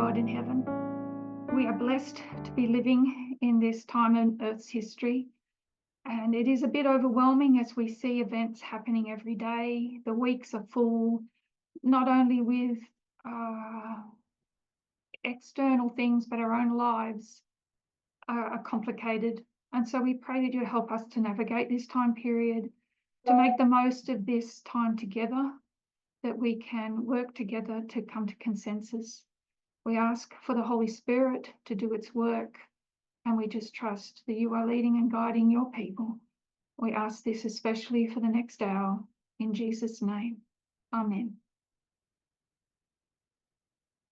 God in heaven, we are blessed to be living in this time in Earth's history. And it is a bit overwhelming as we see events happening every day. The weeks are full, not only with external things, but our own lives are complicated. And so we pray that you help us to navigate this time period, to make the most of this time together, that we can work together to come to consensus. We ask for the Holy Spirit to do its work, and we just trust that you are leading and guiding your people. We ask this especially for the next hour, in Jesus' name. Amen.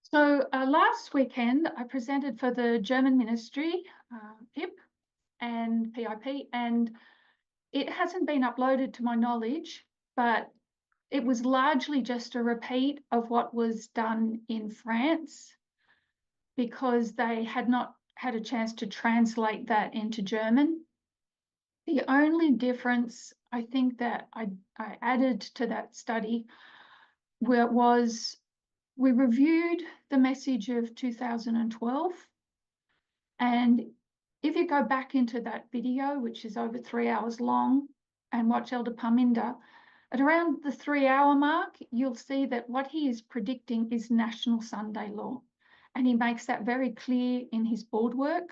So last weekend, I presented for the German ministry, PIP and PIP, and it hasn't been uploaded to my knowledge, but it was largely just a repeat of what was done in France, because they had not had a chance to translate that into German. The only difference I think that I added to that study was we reviewed the message of 2012. And if you go back into that video, which is over 3 hours long, and watch Elder Parminder, at around the 3-hour mark, you'll see that what he is predicting is national Sunday law. And he makes that very clear in his board work.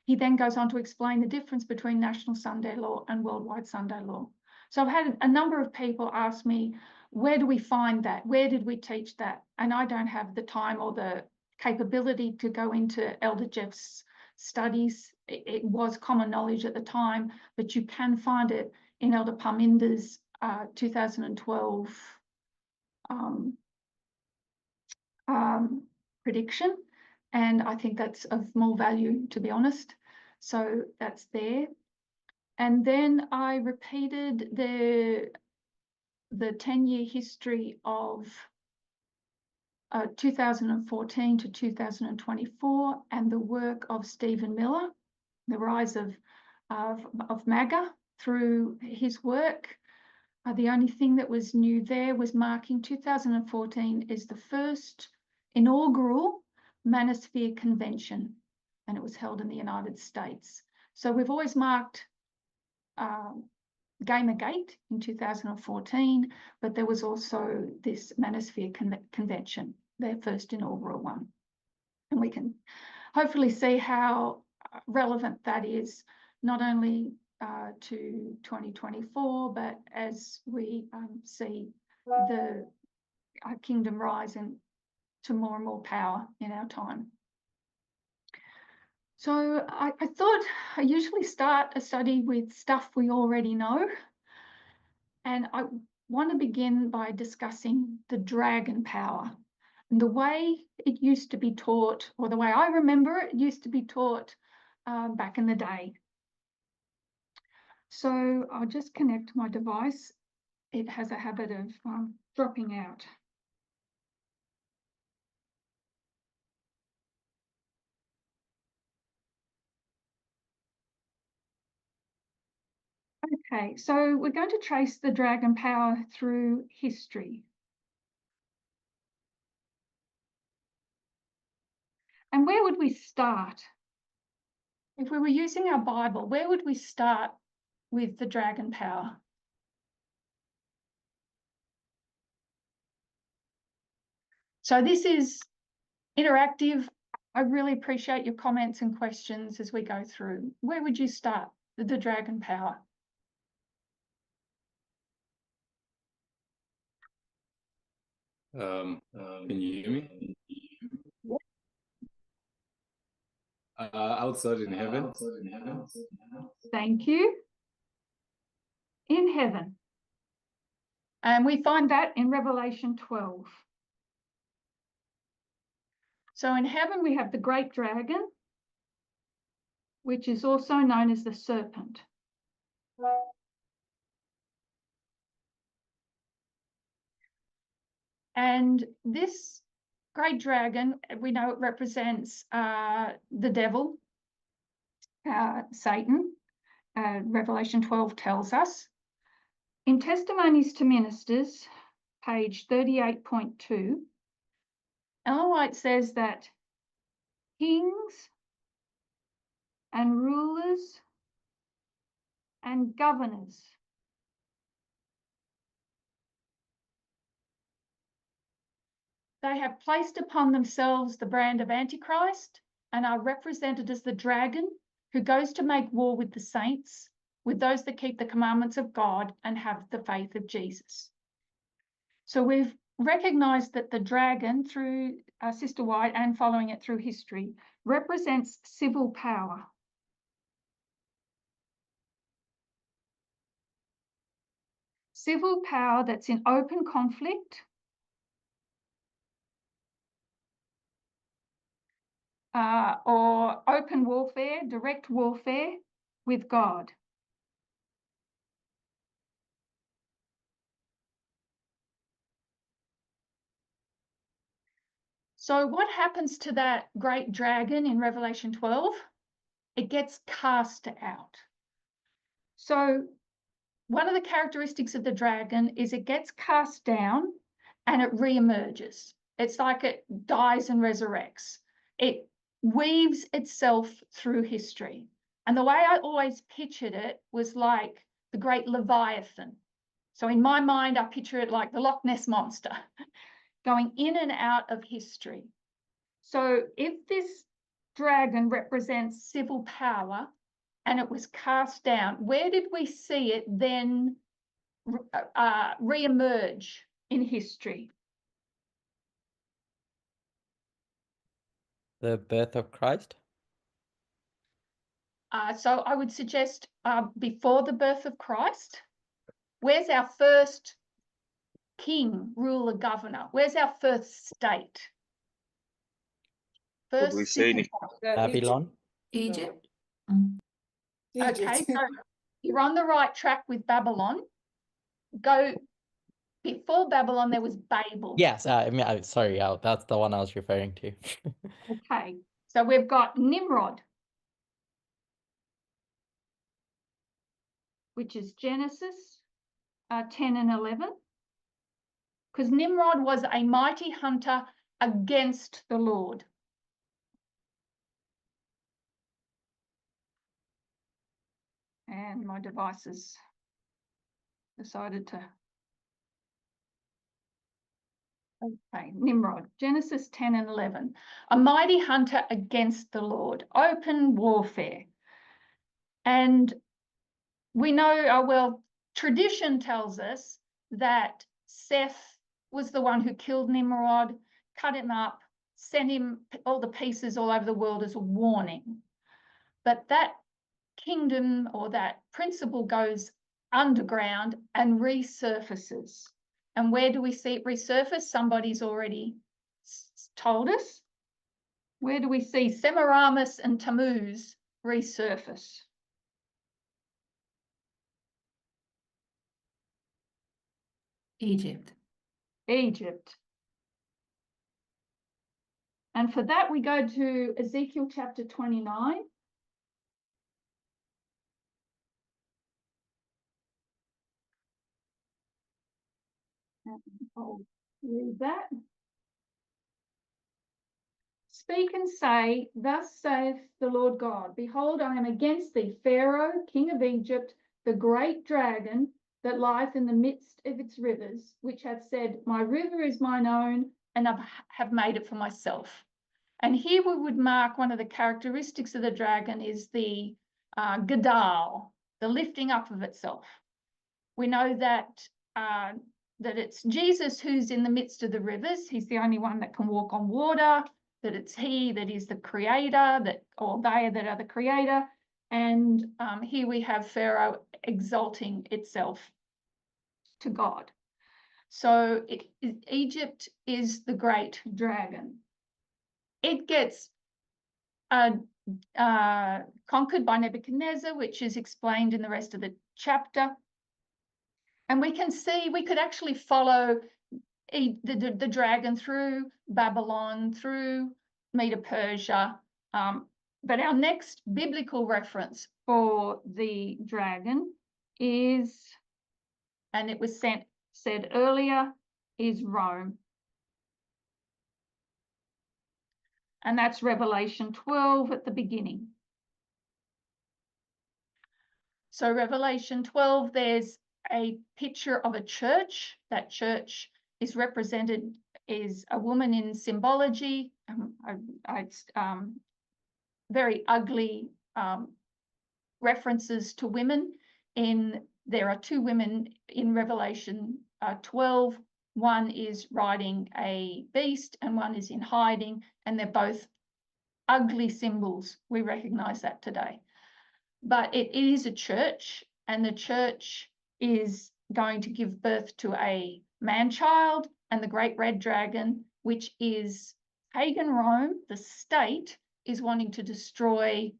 He then goes on to explain the difference between national Sunday law and worldwide Sunday law. So I've had a number of people ask me, where do we find that? Where did we teach that? And I don't have the time or the capability to go into Elder Jeff's studies. It was common knowledge at the time, but you can find it in Elder Parminder's 2012 prediction, and I think that's of more value, to be honest. So that's there. And then I repeated the 10-year history of 2014 to 2024, and the work of Stephen Miller, the rise of MAGA through his work. The only thing that was new there was marking 2014 is the first inaugural Manosphere Convention, and it was held in the United States. So we've always marked Gamergate in 2014, but there was also this Manosphere Convention, their first inaugural one. And we can hopefully see how relevant that is, not only to 2024, but as we see the kingdom rise to more and more power in our time. So I thought I usually start a study with stuff we already know. And I want to begin by discussing the dragon power and the way it used to be taught, or the way I remember it used to be taught back in the day. So I'll just connect my device. It has a habit of dropping out. Okay, so we're going to trace the dragon power through history. And where would we start? If we were using our Bible, where would we start with the dragon power? So this is interactive. I really appreciate your comments and questions as we go through. Where would you start with the dragon power? Can you hear me? Outside in heaven. Thank you. In heaven. And we find that in Revelation 12. So in heaven, we have the great dragon, which is also known as the serpent. And this great dragon, we know it represents the devil, Satan. Revelation 12 tells us. In Testimonies to Ministers, page 38.2, Ellen White says that kings and rulers and governors. They have placed upon themselves the brand of Antichrist and are represented as the dragon who goes to make war with the saints, with those that keep the commandments of God and have the faith of Jesus. So we've recognised that the dragon, through Sister White and following it through history, represents civil power. Civil power that's in open conflict, or open warfare, direct warfare with God. So what happens to that great dragon in Revelation 12? It gets cast out. So one of the characteristics of the dragon is it gets cast down and it re-emerges. It's like it dies and resurrects. It weaves itself through history. And the way I always pictured it was like the great Leviathan. So in my mind, I picture it like the Loch Ness Monster going in and out of history. So if this dragon represents civil power and it was cast down, where did we see it then re-emerge in history? The birth of Christ? So I would suggest before the birth of Christ. Where's our first king, ruler, governor? Where's our first state? Would we say civil power. Babylon? Egypt. Okay, so you're on the right track with Babylon. Go before Babylon, there was Babel. Yes, sorry, that's the one I was referring to. Okay, so we've got Nimrod, which is Genesis 10 and 11. Because Nimrod was a mighty hunter against the Lord. And my device has decided to. Okay, Nimrod, Genesis 10 and 11. A mighty hunter against the Lord, open warfare. And we know, well, tradition tells us that Seth was the one who killed Nimrod, cut him up, sent him all the pieces all over the world as a warning. But that kingdom or that principle goes underground and resurfaces. And where do we see it resurface? Somebody's already told us. Where do we see Semiramis and Tammuz resurface? Egypt. Egypt. And for that, we go to Ezekiel chapter 29. I'll read that. Speak and say, thus saith the Lord God, behold, I am against thee, Pharaoh, king of Egypt, the great dragon that lieth in the midst of its rivers, which hath said, my river is mine own, and I have made it for myself. And here we would mark one of the characteristics of the dragon is the gadal, the lifting up of itself. We know that that it's Jesus who's in the midst of the rivers. He's the only one that can walk on water, that it's he that is the creator, or they that are the creator. And here we have Pharaoh exalting itself to God. So Egypt is the great dragon. It gets conquered by Nebuchadnezzar, which is explained in the rest of the chapter. And we can see, we could actually follow the dragon through Babylon, through Medo-Persia. But our next biblical reference for the dragon is, and it was said earlier, is Rome. And that's Revelation 12 at the beginning. So Revelation 12, there's a picture of a church. That church is represented as a woman in symbology. Very ugly references to women. There are two women in Revelation 12. One is riding a beast and one is in hiding, and they're both ugly symbols. We recognize that today. But it is a church, and the church is going to give birth to a man-child, and the great red dragon, which is pagan Rome, the state, is wanting to destroy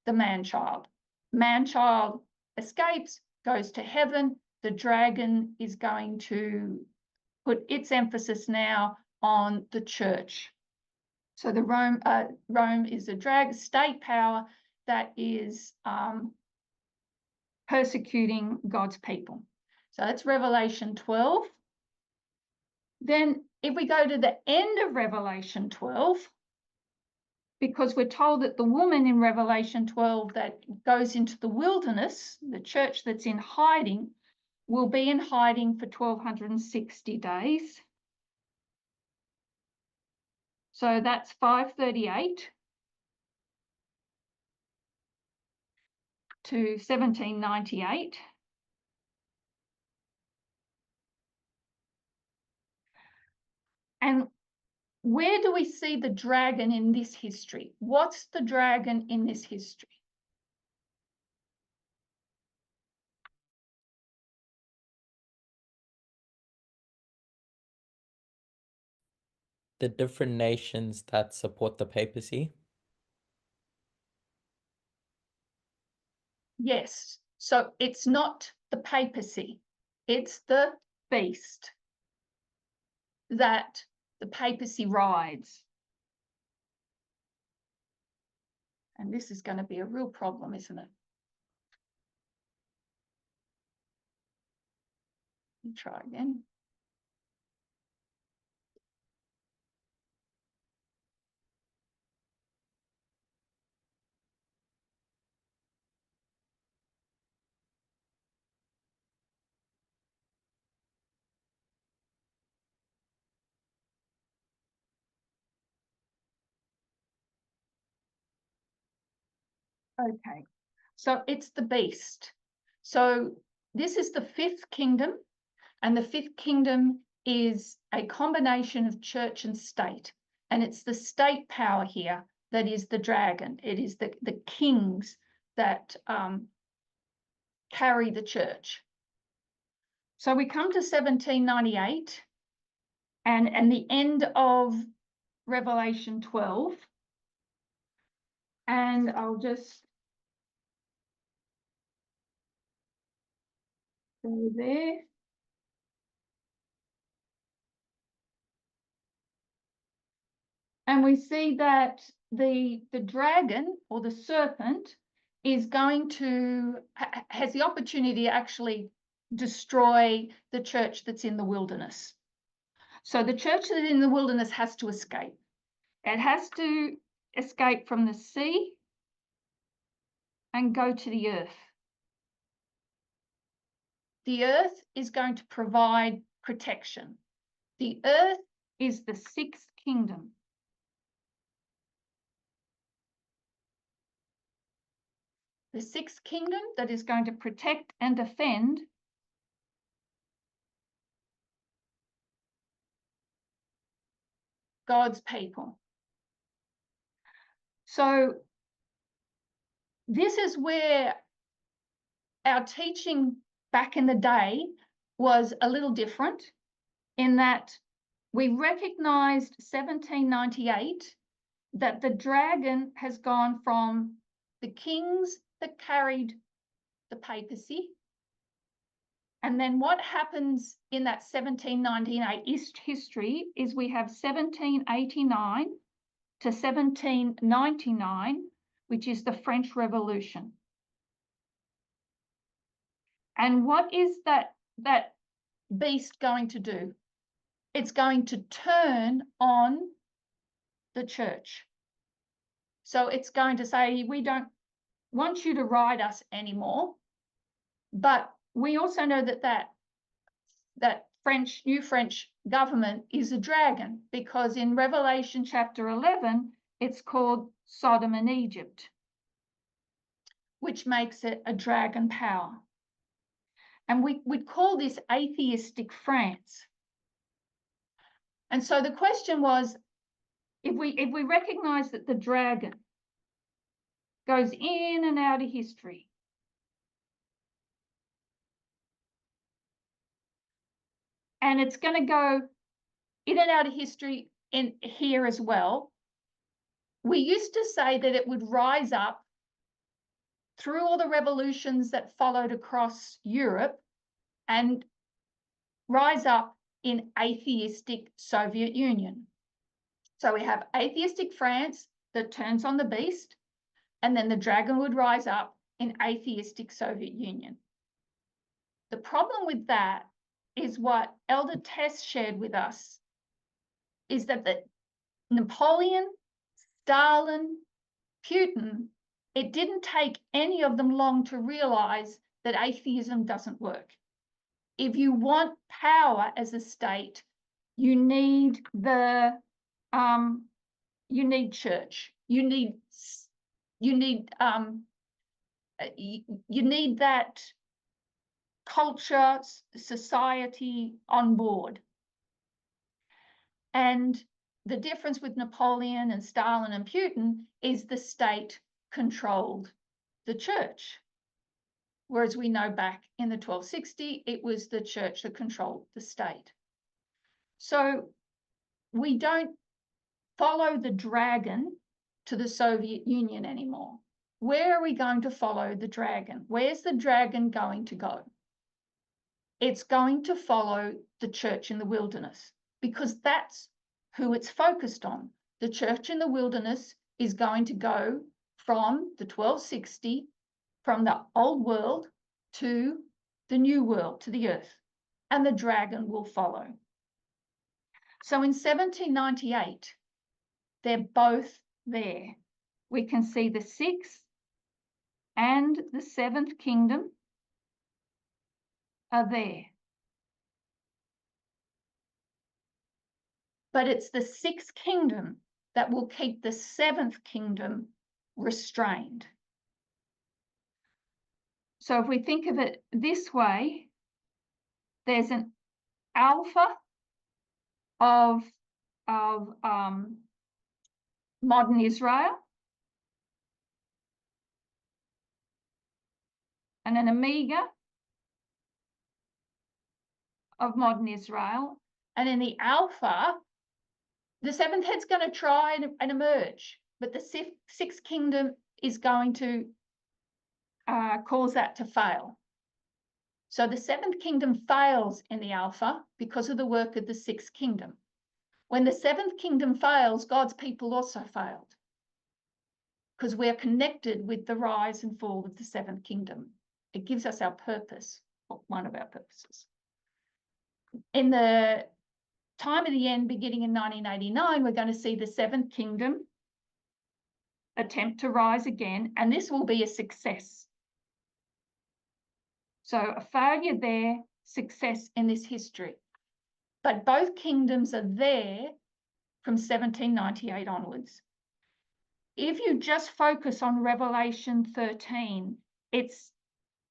the man-child. Man-child escapes, goes to heaven. The dragon is going to put its emphasis now on the church. So the Rome is a state power that is persecuting God's people. So that's Revelation 12. Then if we go to the end of Revelation 12, because we're told that the woman in Revelation 12 that goes into the wilderness, the church that's in hiding, will be in hiding for 1260 days. So that's 538 to 1798. And where do we see the dragon in this history? What's the dragon in this history? The different nations that support the papacy. Yes. So it's not the papacy, it's the beast that the papacy rides. And this is going to be a real problem, isn't it? Let me try again. Okay, so it's the beast. So this is the fifth kingdom, and the fifth kingdom is a combination of church and state. And it's the state power here that is the dragon. It is the kings that carry the church. So we come to 1798 and the end of Revelation 12. And I'll just go there. And we see that the dragon or the serpent is going to, has the opportunity to actually destroy the church that's in the wilderness. So the church that's in the wilderness has to escape. It has to escape from the sea and go to the earth. The earth is going to provide protection. The earth is the sixth kingdom. The sixth kingdom that is going to protect and defend God's people. So this is where our teaching back in the day was a little different, in that we recognized 1798 that the dragon has gone from the kings that carried the papacy. And then what happens in that 1798 history is we have 1789 to 1799, which is the French Revolution. And what is that beast going to do? It's going to turn on the church. So it's going to say, we don't want you to ride us anymore. But we also know that new French government is a dragon, because in Revelation chapter 11, it's called Sodom and Egypt, which makes it a dragon power. And we'd call this atheistic France. And so the question was, if we recognize that the dragon goes in and out of history, and it's going to go in and out of history in here as well, we used to say that it would rise up through all the revolutions that followed across Europe and rise up in atheistic Soviet Union. So we have atheistic France that turns on the beast, and then the dragon would rise up in atheistic Soviet Union. The problem with that is what Elder Tess shared with us, is that Napoleon, Stalin, Putin, it didn't take any of them long to realize that atheism doesn't work. If you want power as a state, you need church. You need that culture, society on board. And the difference with Napoleon and Stalin and Putin is the state controlled the church. Whereas we know back in the 1260, it was the church that controlled the state. So we don't follow the dragon to the Soviet Union anymore. Where are we going to follow the dragon? Where's the dragon going to go? It's going to follow the church in the wilderness, because that's who it's focused on. The church in the wilderness is going to go from the 1260, from the old world to the new world, to the earth, and the dragon will follow. So in 1798, they're both there. We can see the 6th and the 7th kingdom are there. But it's the 6th kingdom that will keep the 7th kingdom restrained. So if we think of it this way, there's an alpha of modern Israel and an omega of modern Israel. And in the alpha, the 7th head's going to try and emerge, but the 6th kingdom is going to cause that to fail. So the 7th kingdom fails in the alpha because of the work of the 6th kingdom. When the 7th kingdom fails, God's people also failed, because we're connected with the rise and fall of the 7th kingdom. It gives us our purpose, or one of our purposes. In the time of the end, beginning in 1989, we're going to see the 7th kingdom attempt to rise again, and this will be a success. So a failure there, success in this history. But both kingdoms are there from 1798 onwards. If you just focus on Revelation 13,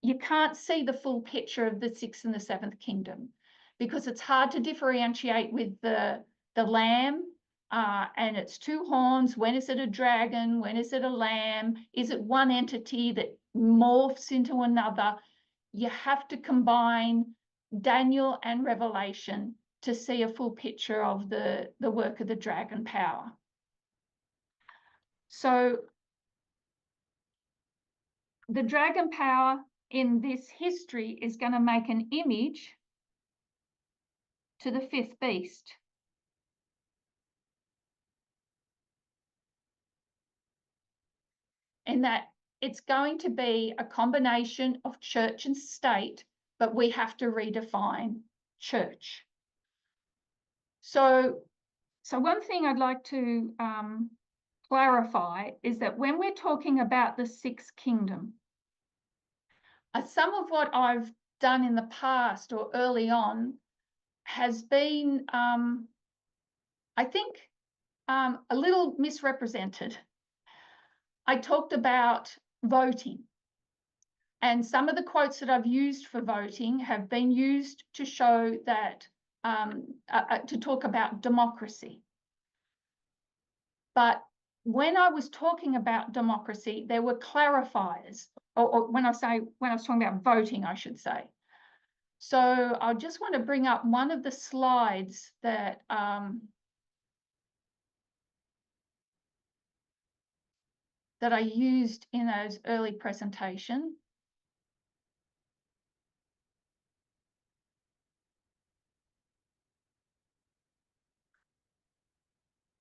you can't see the full picture of the 6th and the 7th kingdom, because it's hard to differentiate with the lamb and its 2 horns. When is it a dragon? When is it a lamb? Is it one entity that morphs into another? You have to combine Daniel and Revelation to see a full picture of the work of the dragon power. So the dragon power in this history is going to make an image to the 5th beast. In that it's going to be a combination of church and state, but we have to redefine church. So one thing I'd like to clarify is that when we're talking about the Sixth Kingdom, some of what I've done in the past or early on has been, I think, a little misrepresented. I talked about voting, and some of the quotes that I've used for voting have been used to show that, to talk about democracy. But when I was talking about democracy, there were clarifiers, or when I was talking about voting, I should say. So I just want to bring up one of the slides that that I used in those early presentation.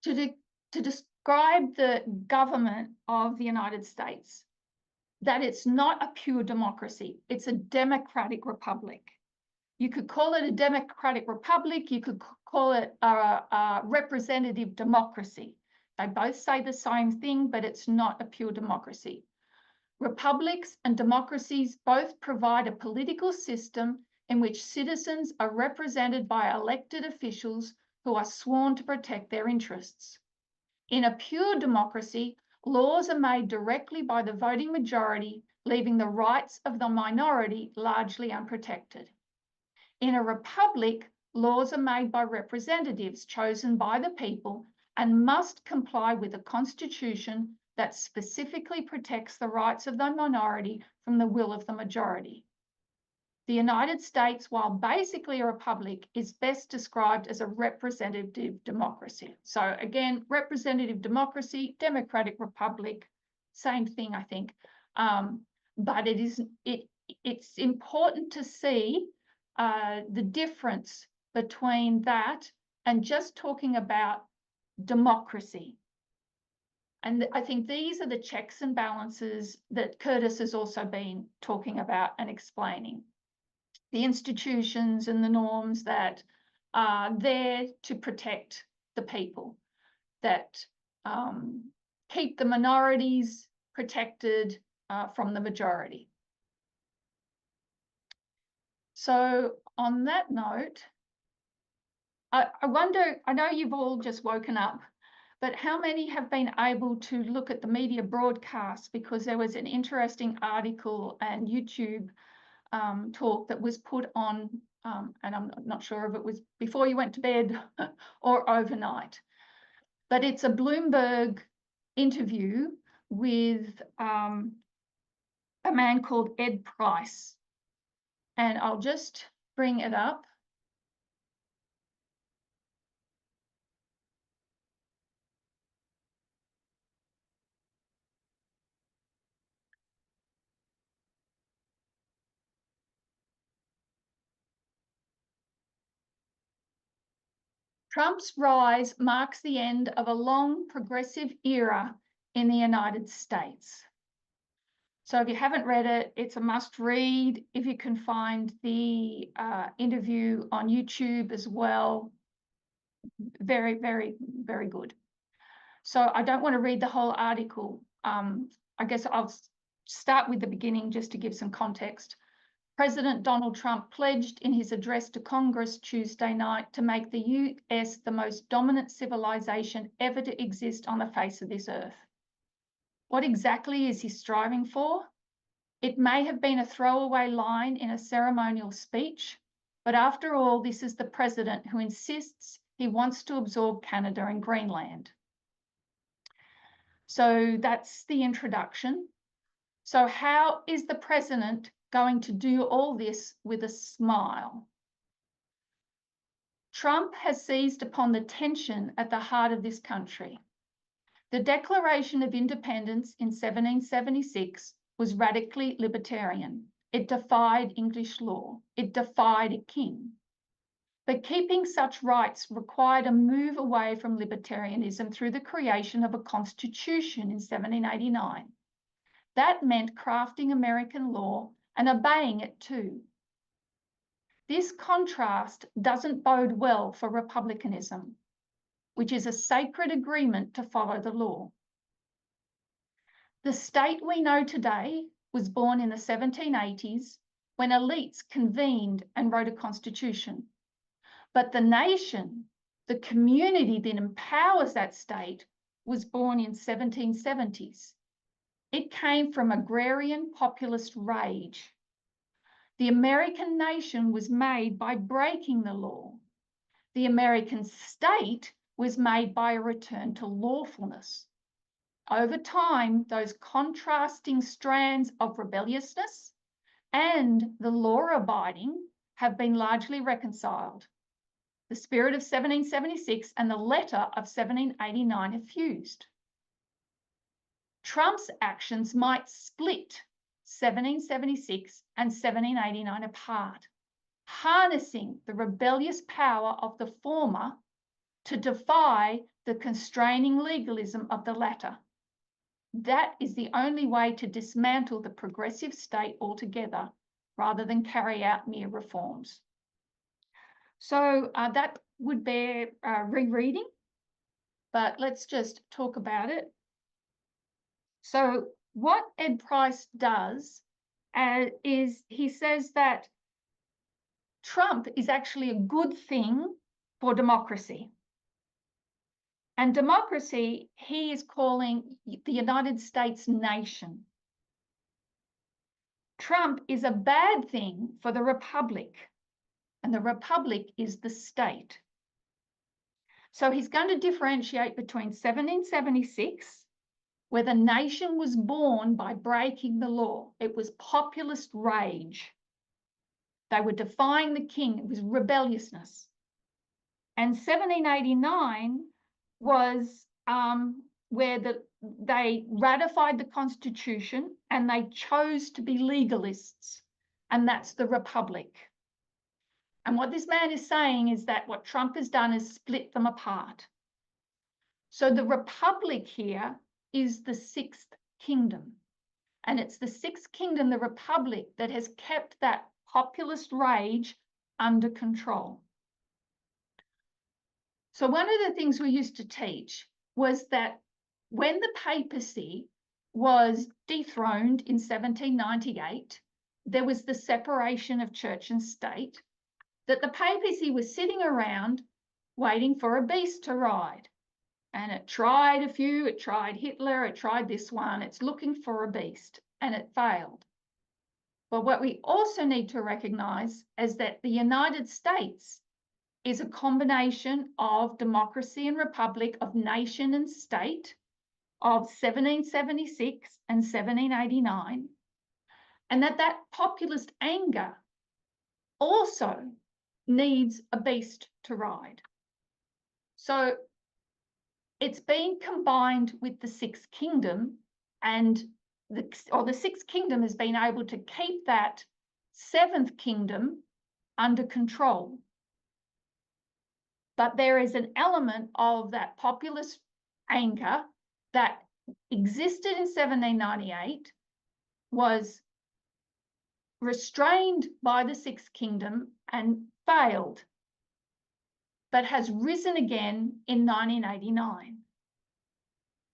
To describe the government of the United States, that it's not a pure democracy, it's a democratic republic. You could call it a democratic republic, you could call it a representative democracy. They both say the same thing, but it's not a pure democracy. Republics and democracies both provide a political system in which citizens are represented by elected officials who are sworn to protect their interests. In a pure democracy, laws are made directly by the voting majority, leaving the rights of the minority largely unprotected. In a republic, laws are made by representatives chosen by the people and must comply with a constitution that specifically protects the rights of the minority from the will of the majority. The United States, while basically a republic, is best described as a representative democracy. So again, representative democracy, democratic republic, same thing, I think. But it's important to see the difference between that and just talking about democracy. And I think these are the checks and balances that Curtis has also been talking about and explaining. The institutions and the norms that are there to protect the people, that keep the minorities protected from the majority. So on that note, I wonder, I know you've all just woken up, but how many have been able to look at the media broadcast? Because there was an interesting article and YouTube talk that was put on, and I'm not sure if it was before you went to bed or overnight, but it's a Bloomberg interview with a man called Ed Price. And I'll just bring it up. Trump's rise marks the end of a long progressive era in the United States. So if you haven't read it, it's a must read. If you can find the interview on YouTube as well, very, very, very good. So I don't want to read the whole article. I guess I'll start with the beginning just to give some context. President Donald Trump pledged in his address to Congress Tuesday night to make the US the most dominant civilization ever to exist on the face of this earth. What exactly is he striving for? It may have been a throwaway line in a ceremonial speech, but after all, this is the president who insists he wants to absorb Canada and Greenland. So that's the introduction. So how is the president going to do all this with a smile? Trump has seized upon the tension at the heart of this country. The Declaration of Independence in 1776 was radically libertarian. It defied English law. It defied a king. But keeping such rights required a move away from libertarianism through the creation of a constitution in 1789. That meant crafting American law and obeying it too. This contrast doesn't bode well for republicanism, which is a sacred agreement to follow the law. The state we know today was born in the 1780s when elites convened and wrote a constitution. But the nation, the community that empowers that state, was born in 1770s. It came from agrarian populist rage. The American nation was made by breaking the law. The American state was made by a return to lawfulness. Over time, those contrasting strands of rebelliousness and the law-abiding have been largely reconciled. The spirit of 1776 and the letter of 1789 have fused. Trump's actions might split 1776 and 1789 apart, harnessing the rebellious power of the former to defy the constraining legalism of the latter. That is the only way to dismantle the progressive state altogether, rather than carry out mere reforms. So that would bear rereading, but let's just talk about it. So what Ed Price does is he says that Trump is actually a good thing for democracy. And democracy, he is calling the United States nation. Trump is a bad thing for the republic, and the republic is the state. So he's going to differentiate between 1776, where the nation was born by breaking the law. It was populist rage. They were defying the king. It was rebelliousness. And 1789 was where they ratified the Constitution and they chose to be legalists, and that's the Republic. And what this man is saying is that what Trump has done is split them apart. So the Republic here is the sixth kingdom, and it's the sixth kingdom, the Republic, that has kept that populist rage under control. So one of the things we used to teach was that when the papacy was dethroned in 1798, there was the separation of church and state, that the papacy was sitting around waiting for a beast to ride. And it tried a few, it tried Hitler, it tried this one, it's looking for a beast, and it failed. But what we also need to recognise is that the United States is a combination of democracy and republic, of nation and state, of 1776 and 1789, and that populist anger also needs a beast to ride. So it's been combined with the sixth kingdom, and the sixth kingdom has been able to keep that seventh kingdom under control. But there is an element of that populist anger that existed in 1798, was restrained by the sixth kingdom and failed, but has risen again in 1989.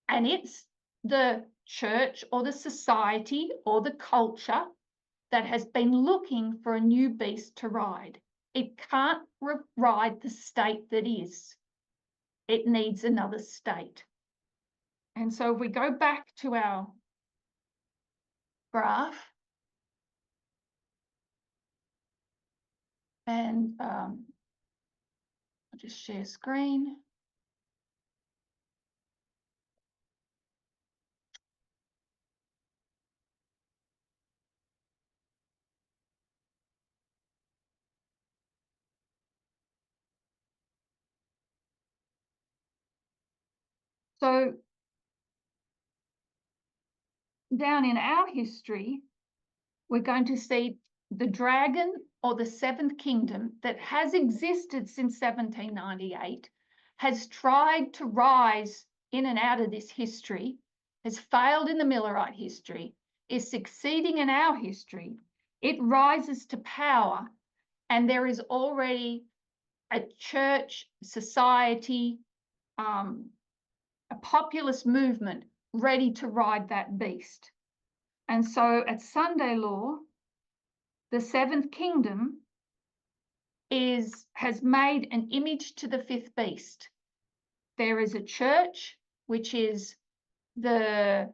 And it's the church or the society or the culture that has been looking for a new beast to ride. It can't ride the state that is. It needs another state. And so if we go back to our graph, and I'll just share screen. So down in our history, we're going to see the dragon, or the seventh kingdom, that has existed since 1798, has tried to rise in and out of this history, has failed in the Millerite history, is succeeding in our history. It rises to power, and there is already a church, society, a populist movement ready to ride that beast. And so at Sunday law, the seventh kingdom has made an image to the fifth beast. There is a church, which is the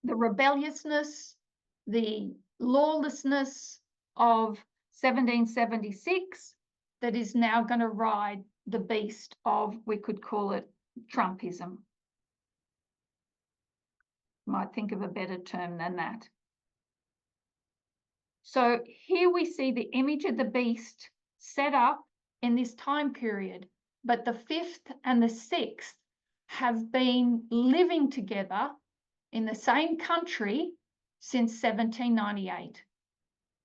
rebelliousness, the lawlessness of 1776 that is now going to ride the beast of, we could call it Trumpism. Might think of a better term than that. So here we see the image of the beast set up in this time period, but the fifth and the sixth have been living together in the same country since 1798.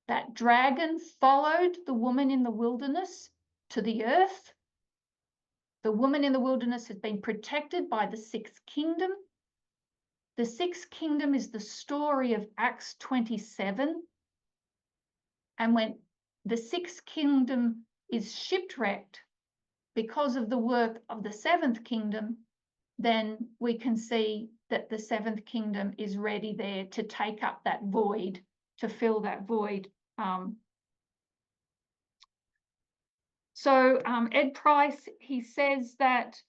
That dragon followed the woman in the wilderness to the earth. The woman in the wilderness has been protected by the sixth kingdom. The sixth kingdom is the story of Acts 27. And when the sixth kingdom is shipwrecked because of the work of the seventh kingdom, then we can see that the seventh kingdom is ready there to take up that void, to fill that void. So Ed Price, he says that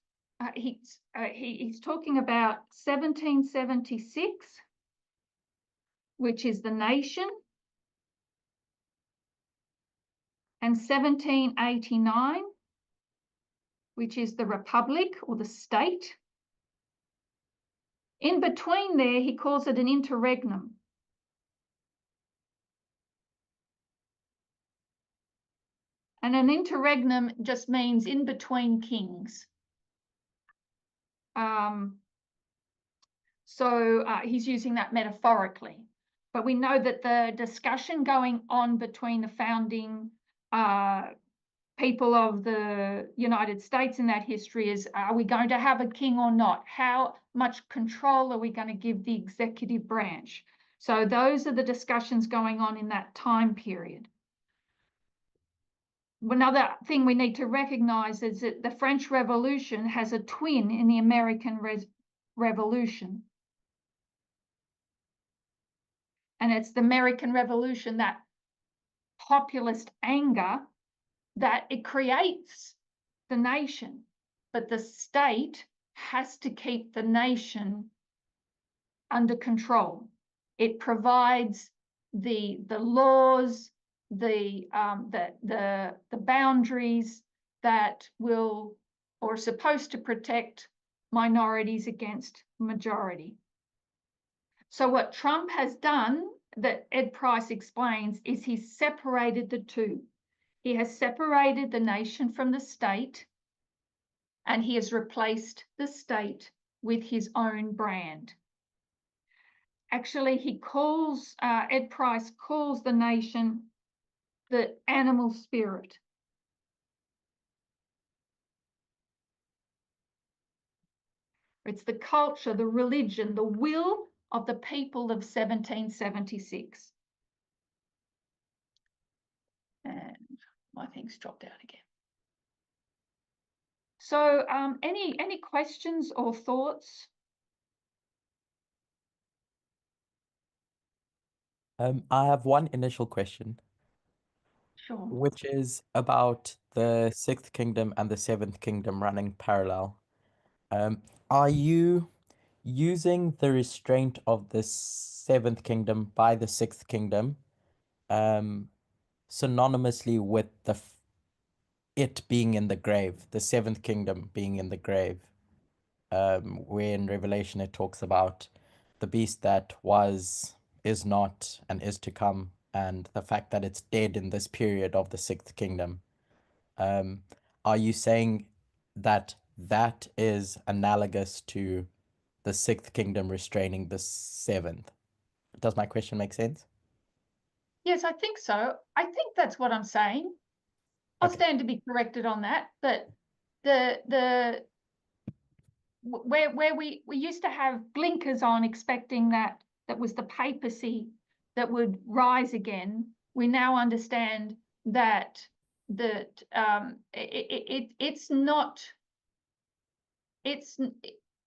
he's talking about 1776, which is the nation, and 1789, which is the republic or the state. In between there, he calls it an interregnum. And an interregnum just means in between kings. So he's using that metaphorically. But we know that the discussion going on between the founding people of the United States in that history is, are we going to have a king or not? How much control are we going to give the executive branch? So those are the discussions going on in that time period. Another thing we need to recognize is that the French Revolution has a twin in the American Revolution. And it's the American Revolution, that populist anger, that it creates the nation, but the state has to keep the nation under control. It provides the laws, the boundaries that will or are supposed to protect minorities against majority. So what Trump has done, that Ed Price explains, is he's separated the two. He has separated the nation from the state, and he has replaced the state with his own brand. Actually, he calls, Ed Price calls the nation the animal spirit. It's the culture, the religion, the will of the people of 1776. And my thing's dropped out again. So any questions or thoughts? I have one initial question, Sure. which is about the sixth kingdom and the seventh kingdom running parallel. Are you using the restraint of the seventh kingdom by the sixth kingdom synonymously with it being in the grave, the seventh kingdom being in the grave, where in Revelation it talks about the beast that was, is not, and is to come, and the fact that it's dead in this period of the sixth kingdom. Are you saying that that is analogous to the sixth kingdom restraining the seventh? Does my question make sense? Yes, I think so. I think that's what I'm saying. I'll Okay. stand to be corrected on that. But where we used to have blinkers on, expecting that was the papacy that would rise again. We now understand that it's not.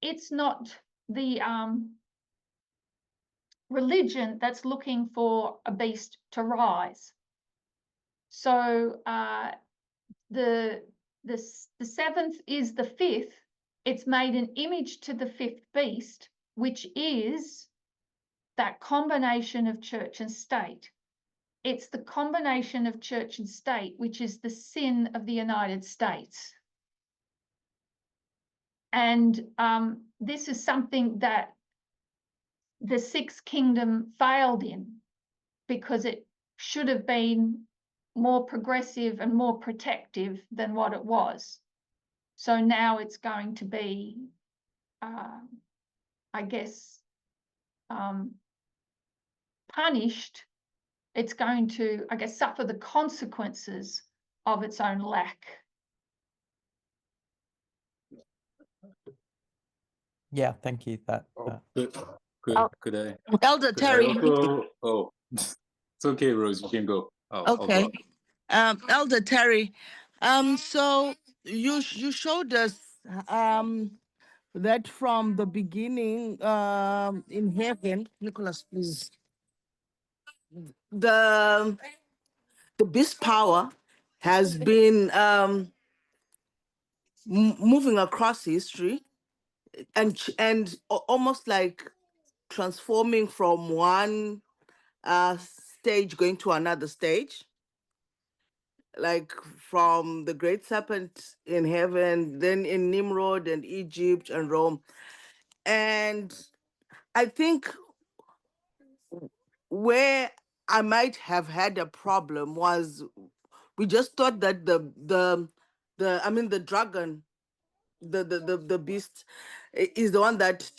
it's not the religion that's looking for a beast to rise. So the seventh is the fifth. It's made an image to the fifth beast, which is that combination of church and state. It's the combination of church and state, which is the sin of the United States. And this is something that the Sixth Kingdom failed in, because it should have been more progressive and more protective than what it was. So now it's going to be, I guess, punished. It's going to, I guess, suffer the consequences of its own lack. Yeah, thank you. That Could I? Elder Could I Terry. also, oh, it's okay, Rose. You can go. I'll go Okay. after. Elder Terry. So you showed us that from the beginning in heaven, Nicholas, please. The beast power has been moving across history and almost like transforming from one stage going to another stage, like from the great serpent in heaven, then in Nimrod and Egypt and Rome. And I think where I might have had a problem was we just thought that the dragon, the beast is the one that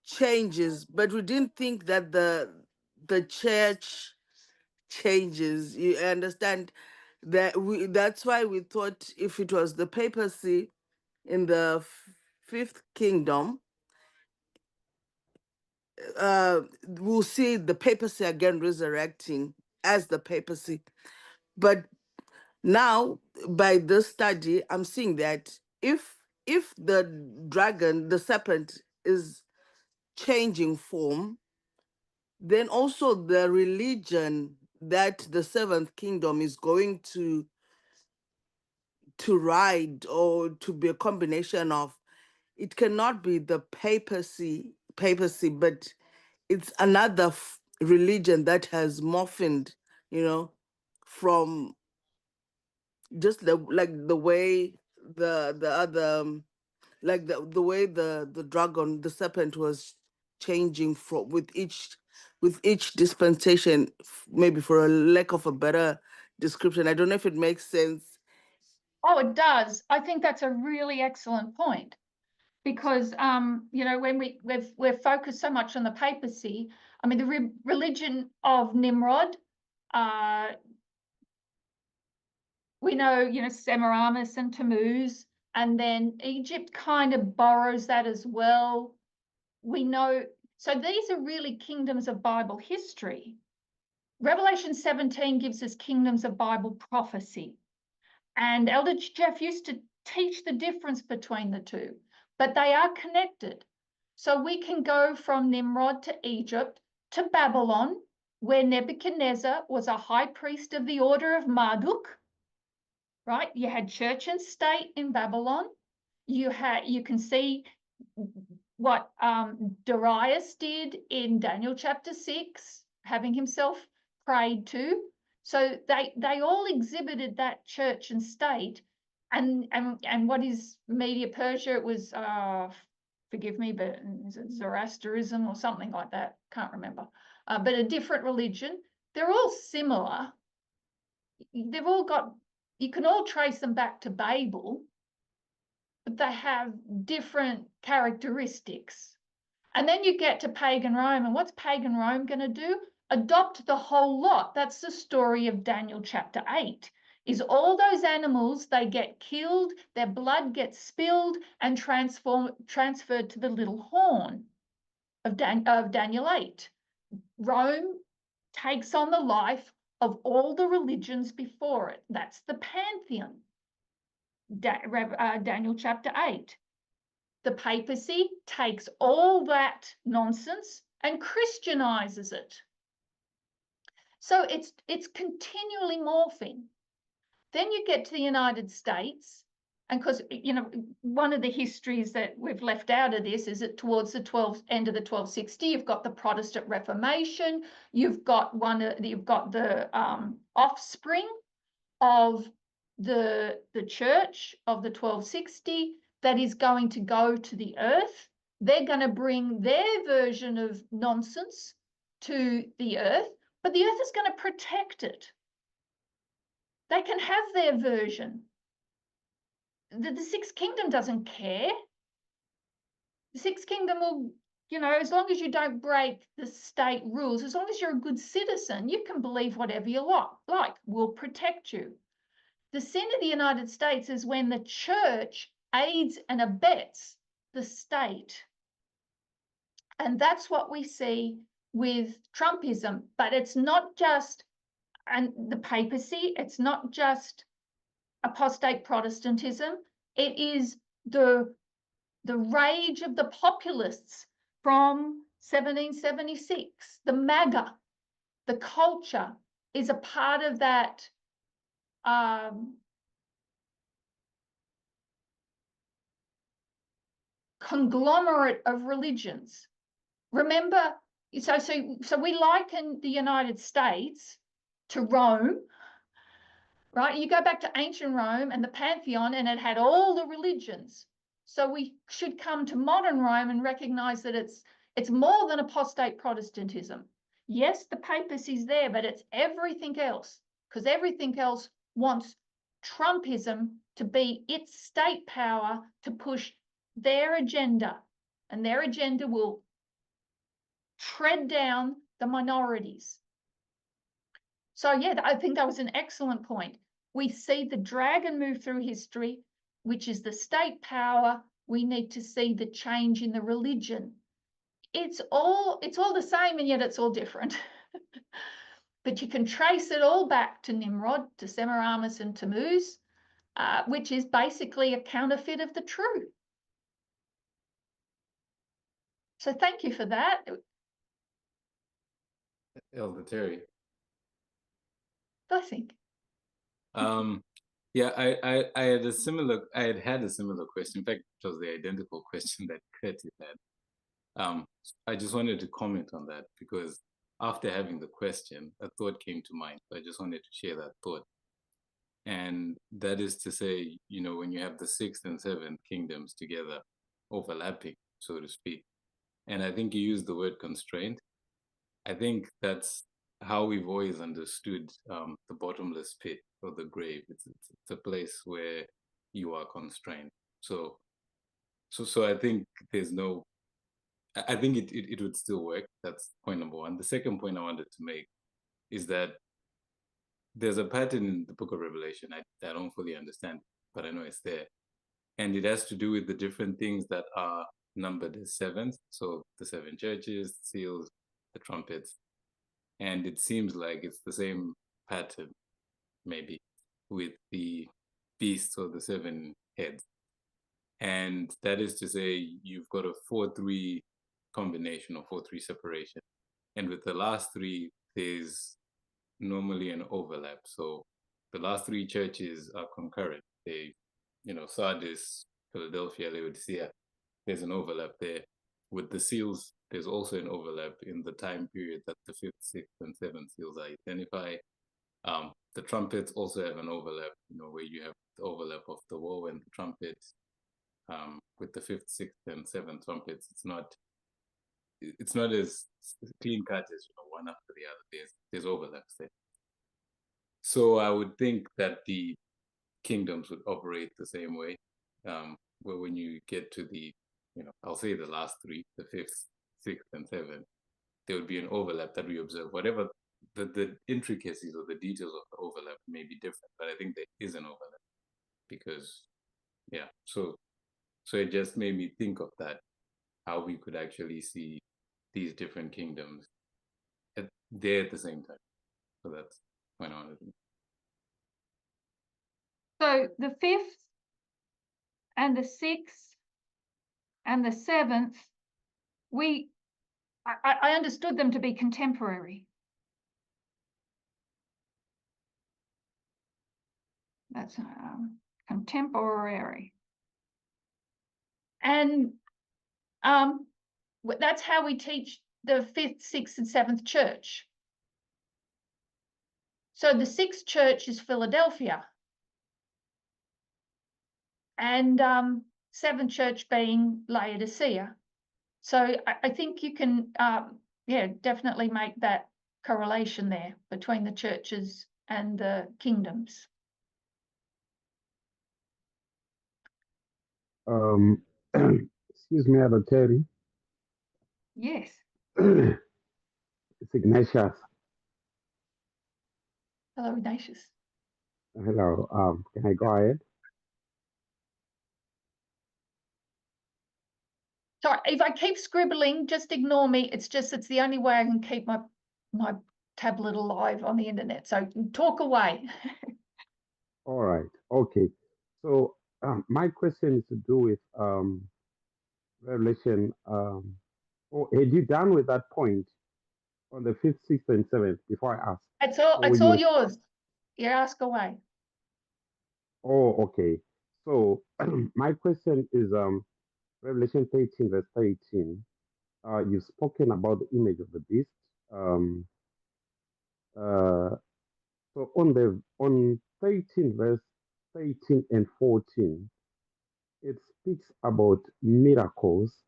changes, but we didn't think that the church changes. You understand that that's why we thought if it was the papacy in the fifth kingdom, we'll see the papacy again resurrecting as the papacy. But now by this study, I'm seeing that if the dragon, the serpent, is changing form, then also the religion that the seventh kingdom is going to ride, or to be a combination of, it cannot be the papacy, but it's another religion that has morphed, from just the way the other, like the way the dragon, the serpent, was changing from with each dispensation, maybe for a lack of a better description. I don't know if it makes sense. Oh, it does. I think that's a really excellent point, because when we're focused so much on the papacy. I mean, the religion of Nimrod, we know, Semiramis and Tammuz, and then Egypt kind of borrows that as well. We know, so these are really kingdoms of Bible history. Revelation 17 gives us kingdoms of Bible prophecy. And Elder Jeff used to teach the difference between the two, but they are connected. So we can go from Nimrod to Egypt to Babylon, where Nebuchadnezzar was a high priest of the order of Marduk, right? You had church and state in Babylon. You can see what Darius did in Daniel chapter 6, having himself prayed to. So they all exhibited that church and state, and what is Media Persia? It was forgive me, but is it Zoroastrianism or something like that? Can't remember. But a different religion. They're all similar. They've all got, you can all trace them back to Babel, but they have different characteristics. And then you get to pagan Rome, and what's pagan Rome going to do? Adopt the whole lot. That's the story of Daniel chapter 8, is all those animals, they get killed, their blood gets spilled and transferred to the little horn of Daniel 8. Rome takes on the life of all the religions before it. That's the pantheon, Daniel chapter 8. the papacy takes all that nonsense and Christianizes it. So it's continually morphing. Then you get to the United States, and because, you know, one of the histories that we've left out of this is that towards the end of the 1260, you've got the Protestant Reformation, you've got the offspring of the church of the 1260 that is going to go to the earth. They're going to bring their version of nonsense to the earth, but the earth is going to protect it. They can have their version. The Sixth Kingdom doesn't care. The Sixth Kingdom will, you know, as long as you don't break the state rules, as long as you're a good citizen, you can believe whatever you like. We'll protect you. The sin of the United States is when the church aids and abets the state. And that's what we see with Trumpism. But it's not just the papacy, it's not just apostate Protestantism, it is the rage of the populists from 1776. The MAGA, the culture, is a part of that conglomerate of religions. Remember, so we liken the United States to Rome, right? You go back to ancient Rome and the Pantheon, and it had all the religions. So we should come to modern Rome and recognize that it's more than apostate Protestantism. Yes, the papacy's there, but it's everything else, because everything else wants Trumpism to be its state power to push their agenda, and their agenda will tread down the minorities. So yeah, I think that was an excellent point. We see the dragon move through history, which is the state power. We need to see the change in the religion. It's all the same, and yet it's all different. But you can trace it all back to Nimrod, to Semiramis and Tammuz, which is basically a counterfeit of the true. So thank you for that. Elder Terry. I think. Yeah, I had had a similar question. In fact, it was the identical question that Curtis had. I just wanted to comment on that because after having the question, a thought came to mind. So I just wanted to share that thought. And that is to say, you know, when you have the sixth and seventh kingdoms together, overlapping, so to speak, and I think you used the word constraint. I think that's how we've always understood the bottomless pit or the grave. It's a place where you are constrained. So I think there's no. I think it would still work. That's point number one. The second point I wanted to make is that there's a pattern in the book of Revelation. I don't fully understand, but I know it's there. And it has to do with the different things that are numbered as sevens. So the seven churches, seals, the trumpets. And it seems like it's the same pattern, maybe, with the beasts or the seven heads. And that is to say, you've got a 4-3 combination or 4-3 separation. And with the last three, there's normally an overlap. So the last three churches are concurrent. They, you know, Sardis, Philadelphia, Laodicea, there's an overlap there. With the seals, there's also an overlap in the time period that the 5th, 6th, and 7th seals are identified. The trumpets also have an overlap, you know, where you have the overlap of the woe and the trumpets. With the 5th, 6th, and 7th trumpets, it's not as clean cut as, you know, one after the other. There's overlaps there. So I would think that the kingdoms would operate the same way, where when you get to the, you know, I'll say the last three, the 5th, 6th, and 7th, there would be an overlap that we observe. Whatever the intricacies or the details of the overlap may be different, but I think there is an overlap because, yeah. So it just made me think of that, how we could actually see these different kingdoms there at the same time. So that's point on it. So the 5th and the 6th and the seventh, I understood them to be contemporary. That's contemporary. And that's how we teach the 5th, 6th, and 7th church. So the 6th church is Philadelphia, and 7th church being Laodicea. So I think you can, yeah, definitely make that correlation there between the churches and the kingdoms. Excuse me, Elder Terry. Yes. It's Ignatius. Hello, Ignatius. Hello. Can I go ahead? Sorry, if I keep scribbling, just ignore me. It's the only way I can keep my tablet alive on the internet. So talk away. All right. Okay. So my question is to do with Revelation. Had you done with that point on the 5th, 6th, and 7th before I ask? It's all yours. You ask away. Oh, okay. So my question is Revelation 13, verse 13. You've spoken about the image of the beast. So on 13, verse 13 and 14, it speaks about miracles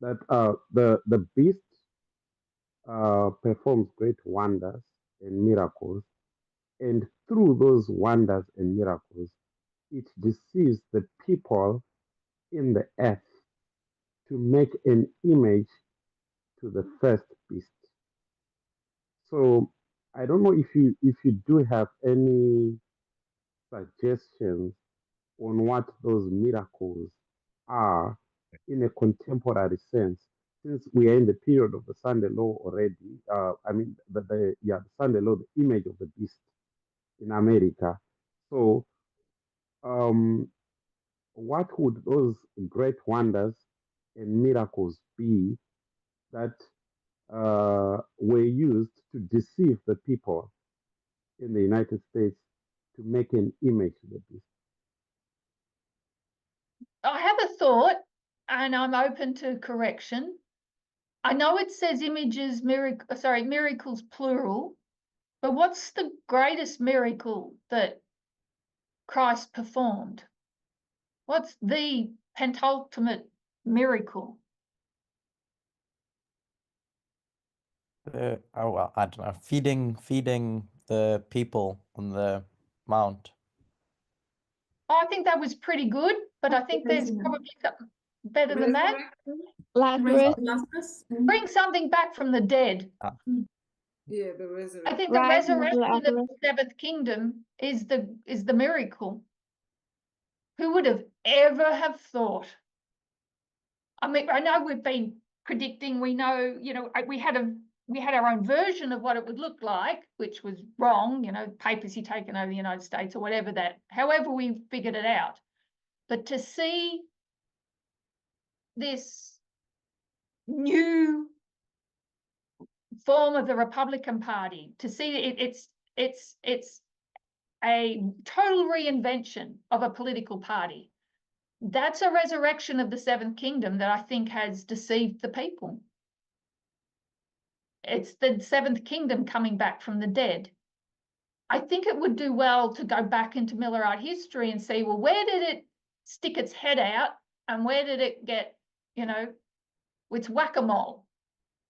that the beast performs great wonders and miracles, and through those wonders and miracles, it deceives the people in the earth to make an image to the first beast. So I don't know if you do have any suggestions on what those miracles are in a contemporary sense, since we are in the period of the Sunday law already. I mean, the Sunday law, the image of the beast in America. So, what would those great wonders and miracles be that were used to deceive the people in the United States to make an image of the beast? I have a thought, and I'm open to correction. I know it says miracles plural, but what's the greatest miracle that Christ performed? What's the penultimate miracle? Oh, well, I don't know. Feeding the people on the mount. I think that was pretty good, but I think there's probably something better than that. Lazarus. Bring something back from the dead. Yeah, the resurrection. I think the Right, resurrection of the Lazarus. 7th kingdom is the miracle. Who would have ever have thought? I mean, I know we've been predicting, we know, we had our own version of what it would look like, which was wrong, papacy taken over the United States or whatever however we figured it out. But to see this new form of the Republican Party, to see it's a total reinvention of a political party. That's a resurrection of the 7th kingdom that I think has deceived the people. It's the 7th kingdom coming back from the dead. I think it would do well to go back into Millerite history and see, well, where did it stick its head out and where did it get, its whack-a-mole?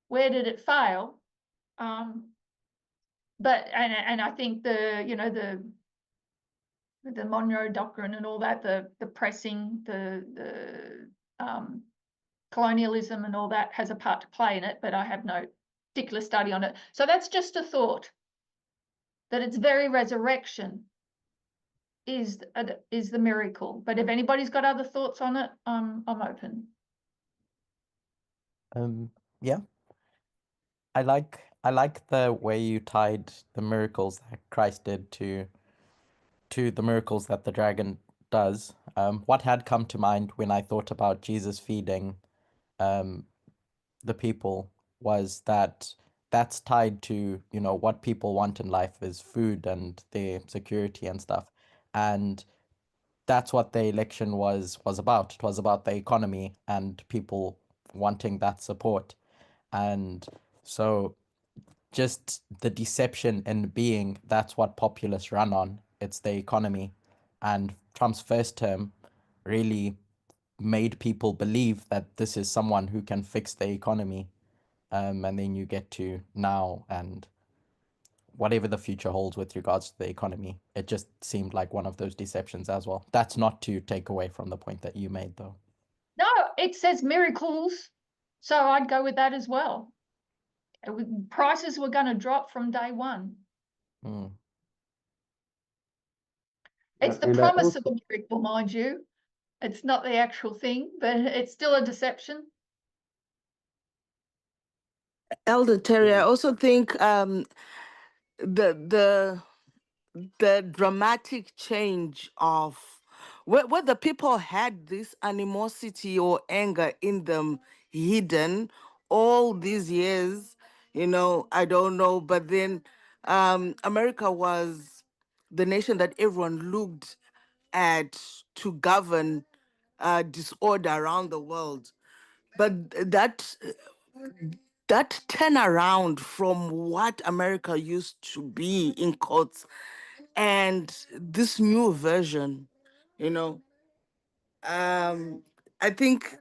Where did it fail? But I think the Monroe Doctrine and all that, the pressing, the colonialism and all that has a part to play in it, but I have no particular study on it. So that's just a thought, that its very resurrection is the miracle. But if anybody's got other thoughts on it, I'm open. Yeah. I like the way you tied the miracles that Christ did to the miracles that the dragon does. What had come to mind when I thought about Jesus feeding the people was that that's tied to, you know, what people want in life is food and their security and stuff. And that's what the election was about. It was about the economy and people wanting that support. And so just the deception in being, that's what populists run on. It's the economy. And Trump's first term really made people believe that this is someone who can fix the economy. And then you get to now and whatever the future holds with regards to the economy, it just seemed like one of those deceptions as well. That's not to take away from the point that you made, though. No, it says miracles. So I'd go with that as well. Prices were going to drop from day one. Mm. It's the and I promise of also, a miracle, mind you. It's not the actual thing, but it's still a deception. Elder Terry, I also think the the dramatic change of whether people had this animosity or anger in them hidden all these years, I don't know. But then America was the nation that everyone looked at to govern disorder around the world. But that turnaround from what America used to be in quotes and this new version, you know, I think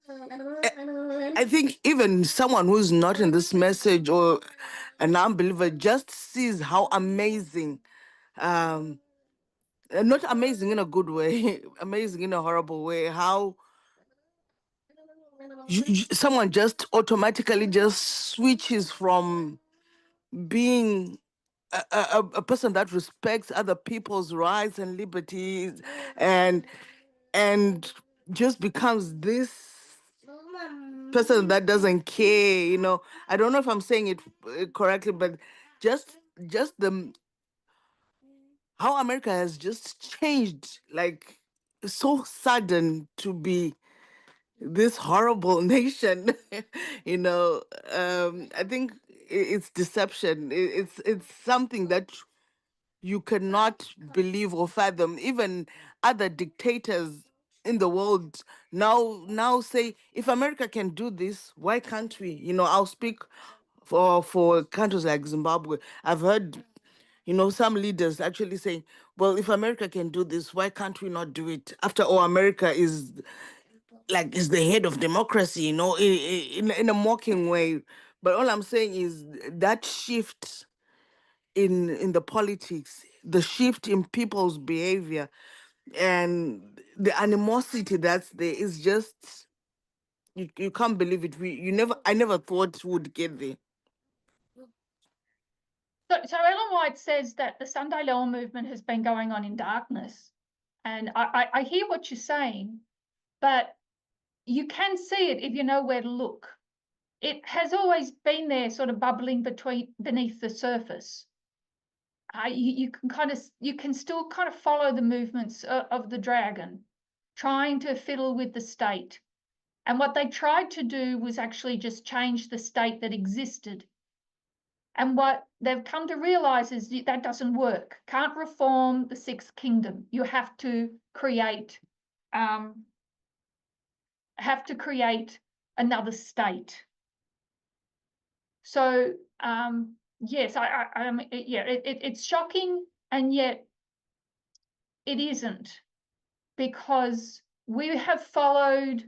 I think even someone who's not in this message or an unbeliever just sees how amazing, not amazing in a good way, amazing in a horrible way, how someone just automatically just switches from being a person that respects other people's rights and liberties and just becomes this person that doesn't care. I don't know if I'm saying it correctly, but just the how America has just changed, like so sudden to be this horrible nation. I think it's deception. It's something that you cannot believe or fathom. Even other dictators in the world now say, if America can do this, why can't we? I'll speak for countries like Zimbabwe. I've heard some leaders actually saying, well, if America can do this, why can't we not do it? After all, America is the head of democracy, in a mocking way. But all I'm saying is that shift in the politics, the shift in people's behavior, and the animosity that's there is just you can't believe it. I never thought would get there. So Ellen White says that the Sunday Law movement has been going on in darkness. And I hear what you're saying, but you can see it if you know where to look. It has always been there, sort of bubbling beneath the surface. You can still kind of follow the movements of the dragon, trying to fiddle with the state. And what they tried to do was actually just change the state that existed. And what they've come to realize is that doesn't work. Can't reform the sixth kingdom. You have to create another state. So yes, it's shocking, and yet it isn't, because we have followed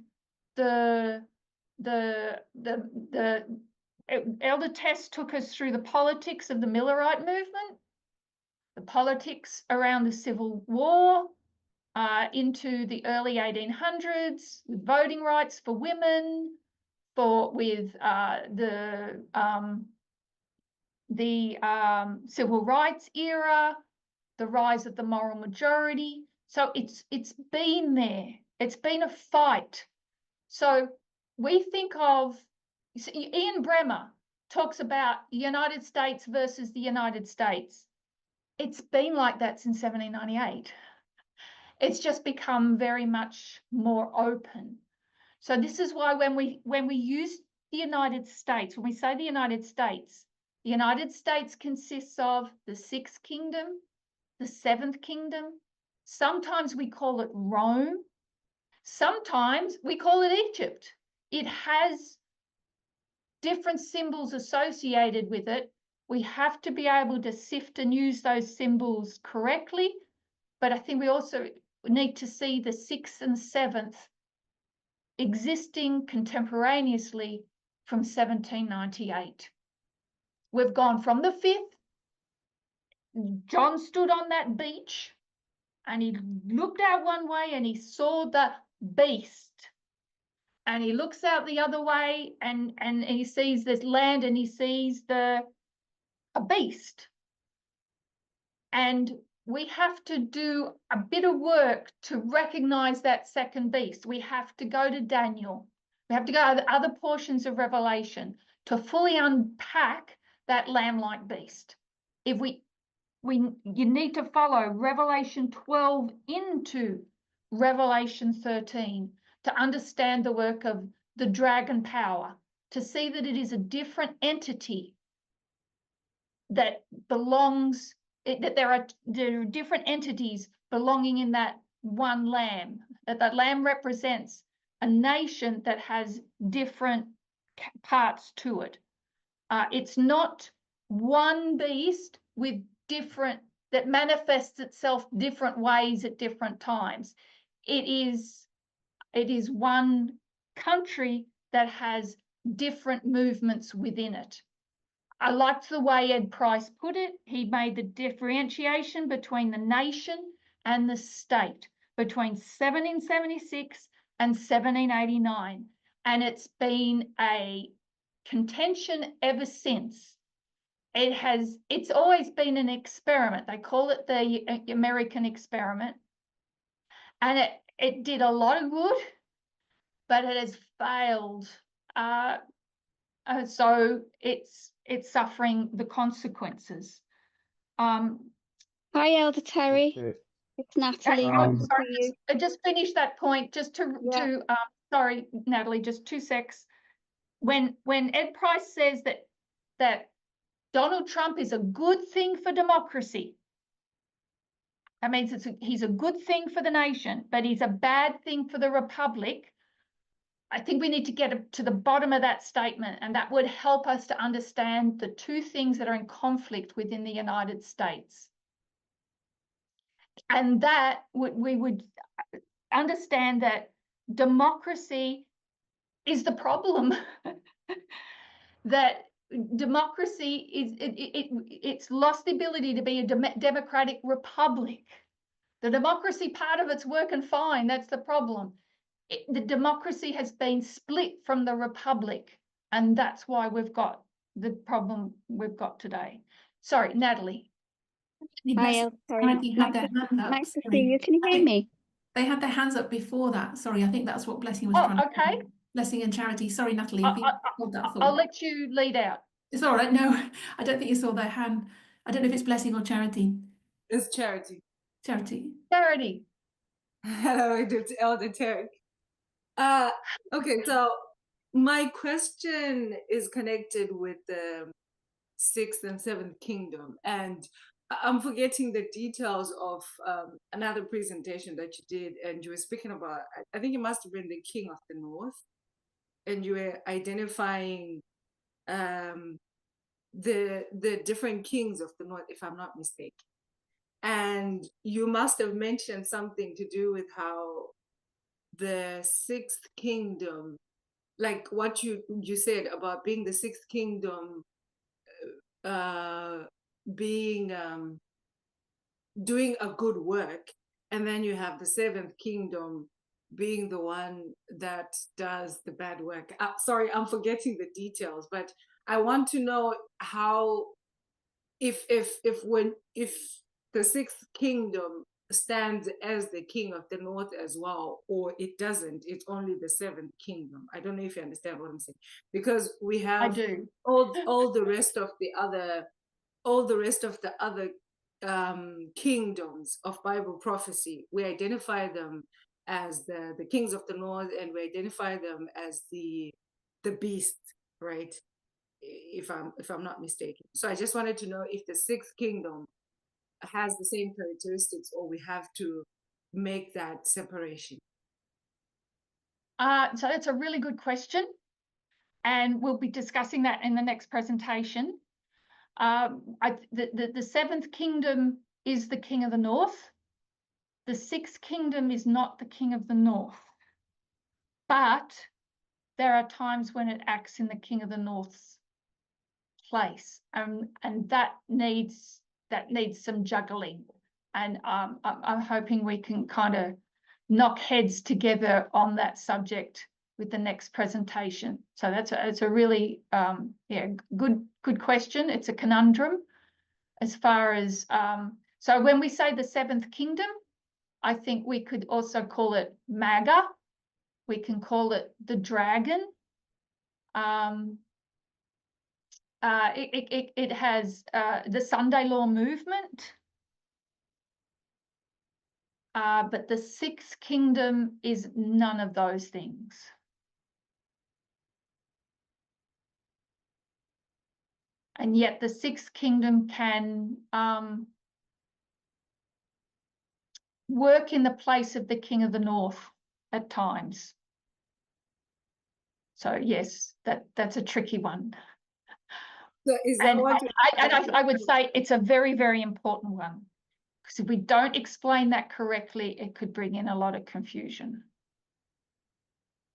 the Elder Tess took us through the politics of the Millerite movement, the politics around the Civil War, into the early 1800s, with voting rights for women, with the civil rights era, the rise of the moral majority. So it's been there. It's been a fight. So we think of, Ian Bremmer talks about the United States versus the United States. It's been like that since 1798. It's just become very much more open. So this is why when we use the United States, when we say the United States consists of the sixth kingdom, the seventh kingdom. Sometimes we call it Rome. Sometimes we call it Egypt. It has different symbols associated with it. We have to be able to sift and use those symbols correctly. But I think we also need to see the sixth and seventh existing contemporaneously from 1798. We've gone from the fifth. John stood on that beach and he looked out one way and he saw the beast. And he looks out the other way and he sees this land and he sees a beast. And we have to do a bit of work to recognize that second beast. We have to go to Daniel. We have to go to other portions of Revelation to fully unpack that lamb-like beast. If you need to follow Revelation 12 into Revelation 13 to understand the work of the dragon power, to see that it is a different entity that belongs, that there are different entities belonging in that one lamb, that lamb represents a nation that has different parts to it. It's not one beast with different, that manifests itself different ways at different times. It is one country that has different movements within it. I liked the way Ed Price put it. He made the differentiation between the nation and the state, between 1776 and 1789. And it's been a contention ever since. It's always been an experiment. They call it the American experiment. And it did a lot of good, but it has failed. So it's suffering the consequences. Hi, Elder Terrie. Okay. It's Natalie. Sorry, just finish that point. Just to sorry, Natalie, just 2 secs. When Ed Price says that Donald Trump is a good thing for democracy, that means he's a good thing for the nation, but he's a bad thing for the republic. I think we need to get to the bottom of that statement, and that would help us to understand the two things that are in conflict within the United States. And that we would understand that democracy is the problem. That democracy is, it's lost the ability to be a democratic republic. The democracy part of it's working fine, that's the problem. The democracy has been split from the republic, and that's why we've got the problem we've got today. Sorry, Natalie. Hi, Elder Terrie. Had their hand up. Nice to see you. Can you hear me? They had their hands up before that. Sorry, I think that's what Blessing was trying to Okay. do. Blessing and Charity. Sorry, Natalie. If you hold that thought. I'll let you lead out. It's all right. No, I don't think you saw their hand. I don't know if it's Blessing or Charity. It's Charity. Charity. Charity. Hello, Elder Terrie. Okay, so my question is connected with the sixth and seventh kingdom, and I'm forgetting the details of another presentation that you did, and you were speaking about, I think it must have been the king of the north, and you were identifying the different kings of the north, if I'm not mistaken. And you must have mentioned something to do with how the sixth kingdom, like what you said about being the sixth kingdom, being doing a good work, and then you have the seventh kingdom being the one that does the bad work. Sorry, I'm forgetting the details, but I want to know how, if the sixth kingdom stands as the king of the north as well, or it doesn't, it's only the seventh kingdom. I don't know if you understand what I'm saying, because we have I do. all the rest of the other kingdoms of Bible prophecy. We identify them as the kings of the north, and we identify them as the beast, right? If I'm not mistaken. So I just wanted to know if the sixth kingdom has the same characteristics, or we have to make that separation. So that's a really good question, and we'll be discussing that in the next presentation. The seventh kingdom is the king of the north. The sixth kingdom is not the king of the north, but there are times when it acts in the king of the north's place, and that needs some juggling. And I'm hoping we can kind of knock heads together on that subject with the next presentation. So it's a really good question. It's a conundrum as far as so when we say the seventh kingdom, I think we could also call it MAGA. We can call it the dragon. It has the Sunday Law movement. But the sixth kingdom is none of those things. And yet the sixth kingdom can work in the place of the king of the north at times. So yes, that's a tricky one. So is that And what I would say it's a very, very important one. Because if we don't explain that correctly, it could bring in a lot of confusion.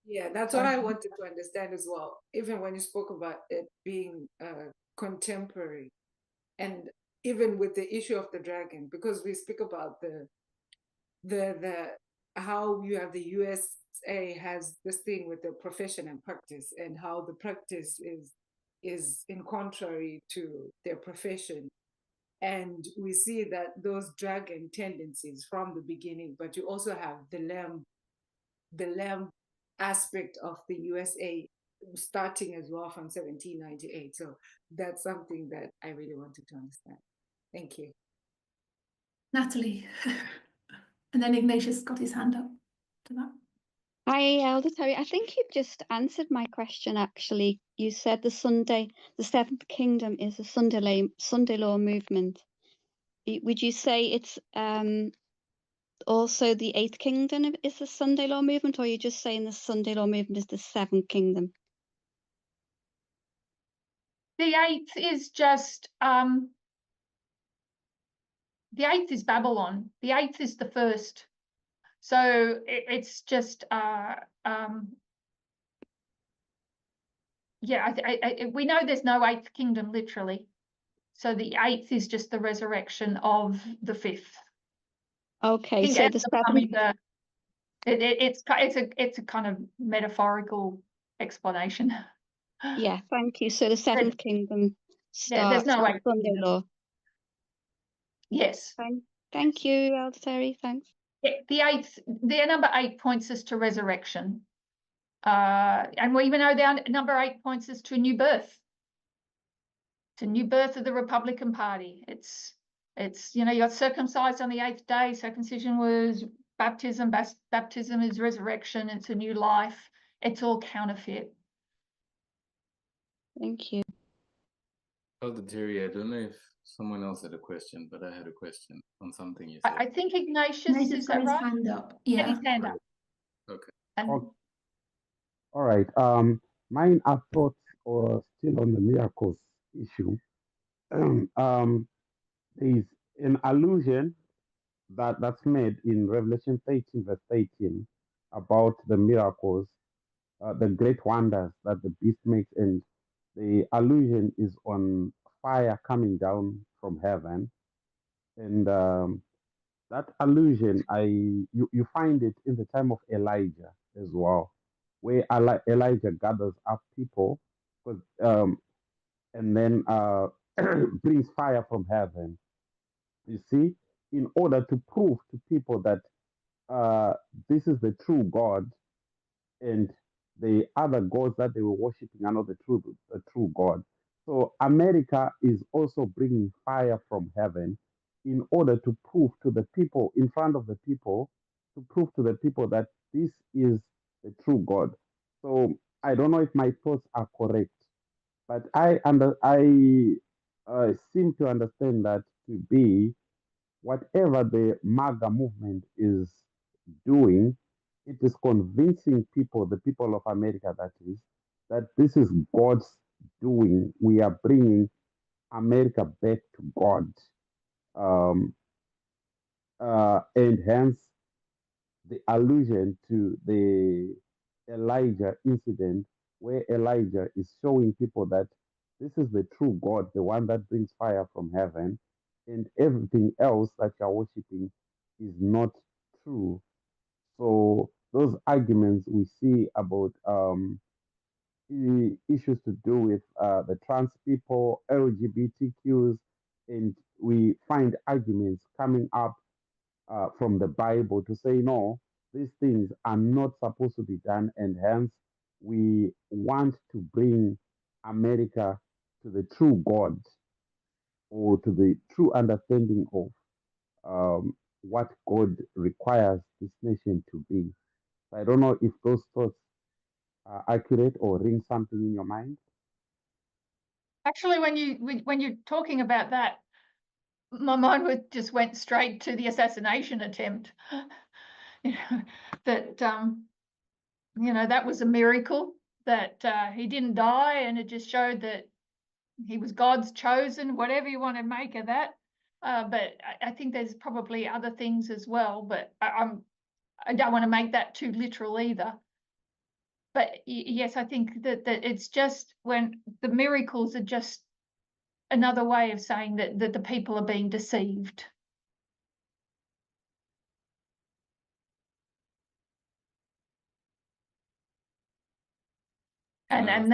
Yeah, that's what I wanted to understand as well. Even when you spoke about it being contemporary, and even with the issue of the dragon, because we speak about the how you have the USA has this thing with the profession and practice, and how the practice is in contrary to their profession. And we see that those dragon tendencies from the beginning, but you also have the lamb aspect of the USA starting as well from 1798. So that's something that I really wanted to understand. Thank you. Natalie. And then Ignatius got his hand up to that. Hi, Elder Terrie. I think you just answered my question, actually. You said the seventh kingdom is a Sunday Law movement. Would you say it's also the eighth kingdom is the Sunday Law movement, or are you just saying the Sunday Law movement is the seventh kingdom? The eighth is just the eighth is Babylon. The eighth is the first. So it's just we know there's no eighth kingdom literally. So the eighth is just the resurrection of the fifth. Okay, so the seventh. It's a kind of metaphorical explanation. Yeah, thank you. So the seventh kingdom starts there's no with Sunday Law. Yes. Thank you, Elder Terrie. Thanks. The number 8 points us to resurrection. And we even know the number 8 points us to a new birth. It's a new birth of the Republican Party. It's you got circumcised on the 8th day. Circumcision was baptism. Baptism is resurrection. It's a new life. It's all counterfeit. Thank you. Elder Terrie, I don't know if someone else had a question, but I had a question on something you said. I think Ignatius is got that his right? hand up. Yeah, Yeah. his hand up. Okay. And All right. Mine are thoughts or still on the miracles issue. There's an allusion that's made in Revelation 13, verse 18, about the miracles, the great wonders that the beast makes, and the allusion is on fire coming down from heaven, and that allusion, you find it in the time of Elijah as well, where Elijah gathers up people, and then brings fire from heaven. You see, in order to prove to people that this is the true God, and the other gods that they were worshiping are not the true God. So America is also bringing fire from heaven in order to prove to the people, in front of the people, to prove to the people that this is the true God. So I don't know if my thoughts are correct, but I seem to understand that to be whatever the MAGA movement is doing, it is convincing people, the people of America, that is, that this is God's doing. We are bringing America back to God. And hence the allusion to the Elijah incident, where Elijah is showing people that this is the true God, the one that brings fire from heaven, and everything else that you're worshiping is not true. So those arguments we see about issues to do with the trans people, LGBTQs, and we find arguments coming up from the Bible to say, no, these things are not supposed to be done, and hence we want to bring America to the true God, or to the true understanding of what God requires this nation to be. I don't know if those thoughts are accurate or ring something in your mind. Actually, when you're talking about that, my mind just went straight to the assassination attempt. You know, that that was a miracle that he didn't die, and it just showed that he was God's chosen, whatever you want to make of that. But I think there's probably other things as well, but I don't want to make that too literal either. But yes, I think that it's just when the miracles are just another way of saying that the people are being deceived. And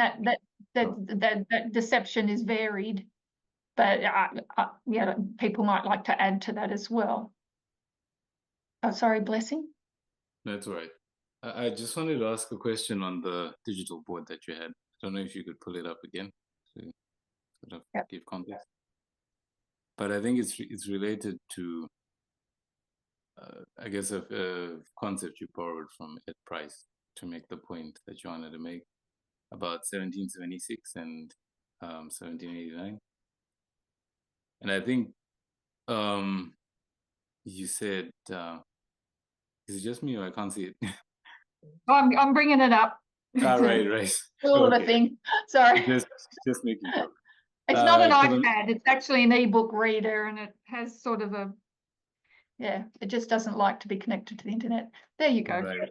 that deception is varied, but people might like to add to that as well. Oh, sorry, Blessing. That's right. I just wanted to ask a question on the digital board that you had. I don't know if you could pull it up again to sort of give context. But I think it's related to, I guess, a concept you borrowed from Ed Price to make the point that you wanted to make about 1776 and 1789. And I think you said, is it just me or I can't see it? Oh, I'm bringing it up. Right. All of a thing. Sorry. Just making sure. It's not an iPad. It's actually an ebook reader, and it has sort of a, it just doesn't like to be connected to the internet. There you go. Right.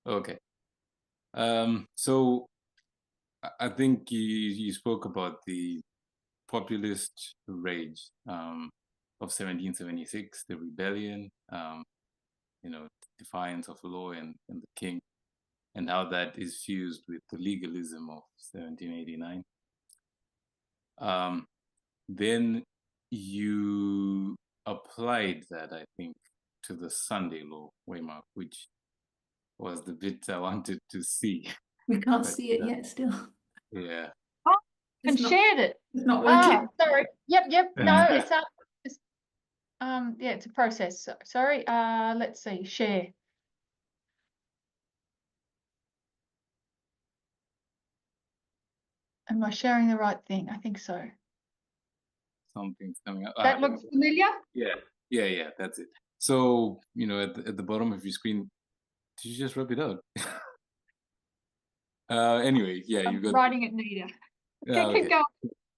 Okay. So I think you spoke about the populist rage of 1776, the rebellion, defiance of law and the king, and how that is fused with the legalism of 1789. Then you applied that, I think, to the Sunday law, Waymark, which was the bit I wanted to see. We can't see it yet still. Yeah. Oh, It's not, shared it. it's not working. Sorry. Yep. No, it's up. It's a process. Sorry. Let's see. Share. Am I sharing the right thing? I think so. Something's coming up. That looks familiar? Yeah, that's it. So, at the bottom of your screen, did you just rub it out? Anyway, yeah, you got writing it, Nita. okay. Keep going.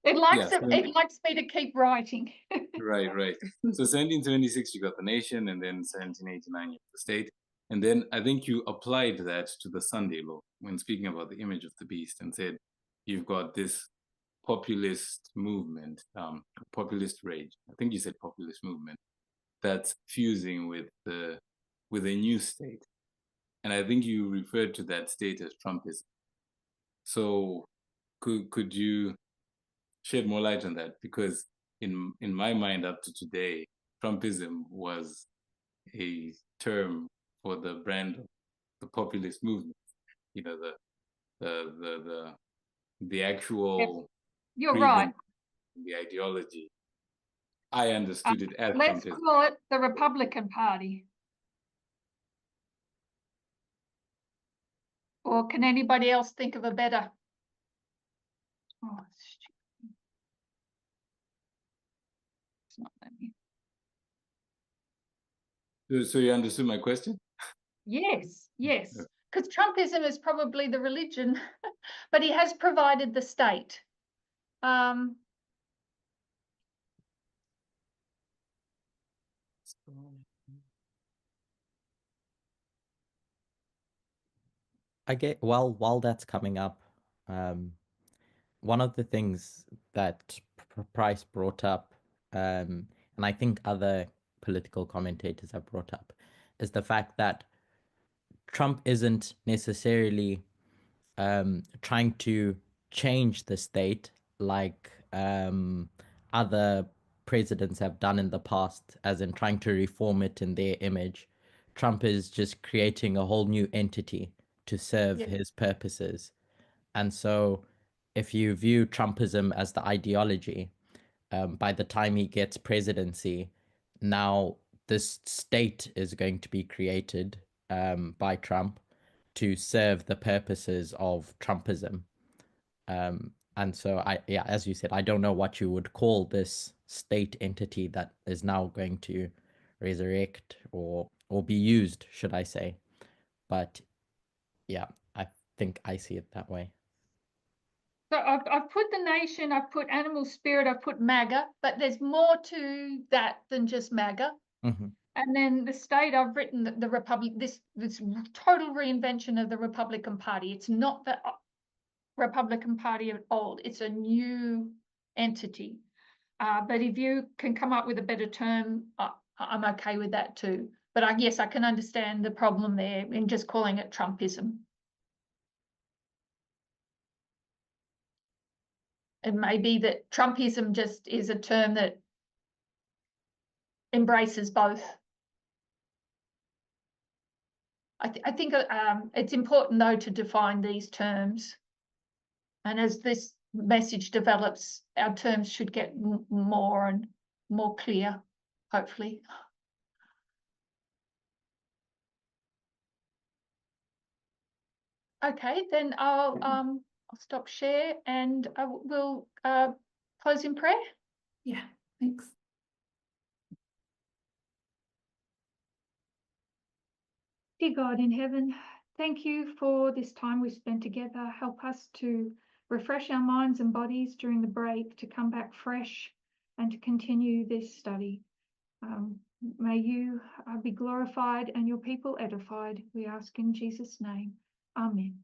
It likes me to keep writing. Right. So 1776, you got the nation, and then 1789, you got the state. And then I think you applied that to the Sunday law when speaking about the image of the beast, and said you've got this populist movement, populist rage. I think you said populist movement that's fusing with a new state. And I think you referred to that state as Trumpism. So could you shed more light on that? Because in my mind up to today, Trumpism was a term for the brand of the populist movement. The actual You're right. the ideology. I understood it as Let's Trumpism. call it the Republican Party. Or can anybody else think of a better? Oh, stupid. It's not letting me. So you understood my question? Yes, yes. Yeah. Because Trumpism is probably the religion, but he has provided the state. I get while that's coming up, one of the things that Price brought up, and I think other political commentators have brought up, is the fact that Trump isn't necessarily trying to change the state like other presidents have done in the past, as in trying to reform it in their image. Trump is just creating a whole new entity to serve Yeah. his purposes. And so, if you view Trumpism as the ideology, by the time he gets presidency, now this state is going to be created by Trump to serve the purposes of Trumpism. And so yeah, as you said, I don't know what you would call this state entity that is now going to resurrect or be used, should I say. But yeah, I think I see it that way. So I've put the nation, I've put animal spirit, I've put MAGA, but there's more to that than just MAGA. Mm-hmm. And then the state, I've written the Republic, this total reinvention of the Republican Party. It's not the Republican Party of old, it's a new entity. But if you can come up with a better term, I'm okay with that too. But I guess I can understand the problem there in just calling it Trumpism. It may be that Trumpism just is a term that embraces both. I think it's important, though, to define these terms. And as this message develops, our terms should get more and more clear, hopefully. Okay, then I'll stop share and we'll close in prayer. Yeah, thanks. Dear God in heaven, thank you for this time we spent together. Help us to refresh our minds and bodies during the break, to come back fresh and to continue this study. May you be glorified and your people edified. We ask in Jesus' name. Amen.